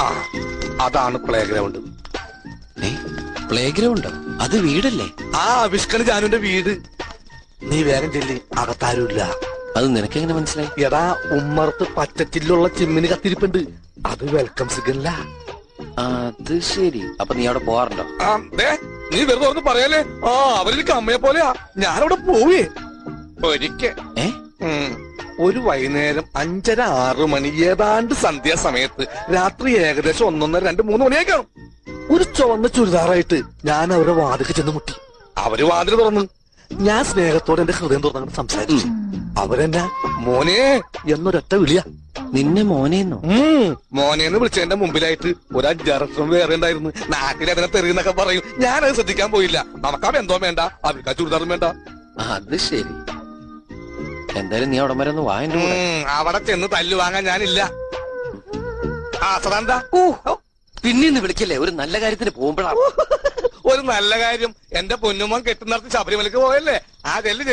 ആ അതാണ് play ground. Play ground? അത് വീടല്ലേ? ആ വിഷ്കണ് ജാനുവിന്റെ വീട്. നീ വേഗം ചെല്ലി, അകത്താരുമില്ല. അത് നിനക്കെങ്ങനെ മനസ്സിലായി? എടാ ഉമ്മറത്ത് പച്ചച്ചില്ലുള്ള ചിമ്മിന് കത്തിരിപ്പുണ്ട്. അത് വെൽക്കം സിഗ്നല. അത് ശരി. അപ്പൊ നീ അവിടെ പോവാറുണ്ടോ? നീ വെറുതെ ഒന്ന് പറയാലേ. ആ അവരെനിക്ക് അമ്മയെ പോലെയാ. ഞാനവിടെ പോവേ ഒരിക്കൽ. ഒരു വൈകുന്നേരം 5:30-6 മണി, ഏതാണ്ട് സന്ധ്യാസമയത്ത്, രാത്രി ഏകദേശം 1-1-2-3 മണിയേക്കാണ്. ഒരു ചുവന്ന ചുരിദാറായിട്ട് ഞാൻ അവരുടെ വാതിക്ക് ചെന്ന് മുട്ടി. അവര് വാതിൽ തുറന്നു. ഞാൻ സ്നേഹത്തോടെ എന്റെ ഹൃദയം തുറന്നങ്ങോട്ട് സംസാരിച്ചു. അവരെന്നാ മോനെ എന്നൊരൊറ്റ വിളിയാ. നിന്നെ മോനേന്നോ? മോനേന്ന് വിളിച്ചതിന്റെ മുമ്പിലായിട്ട് ഒരു 5-6 വേറെ ഉണ്ടായിരുന്നു. നാട്ടിൽ അതിനെ തെറിയെന്നൊക്കെ പറയും. ഞാനത് ശ്രദ്ധിക്കാൻ പോയില്ല. നമുക്കാ ബന്ധോ വേണ്ട, അവർക്ക് ആ ചുരിദാറും വേണ്ട. അത് ശരി. എന്തായാലും നീ അവിടെ വരെ ഒന്ന് വാ. അവിടെ ചെന്ന് തല്ലു വാങ്ങാൻ ഞാനില്ല. സദാന്താ പിന്നീന്ന് വിളിക്കല്ലേ, ഒരു നല്ല കാര്യത്തിന് പോകുമ്പോഴാണ്. ഒരു നല്ല കാര്യം. എന്റെ പൊന്നുമോൻ കെട്ടുന്നിടത്ത് ശബരിമലക്ക് പോയല്ലേ. ആ ചെല്ലി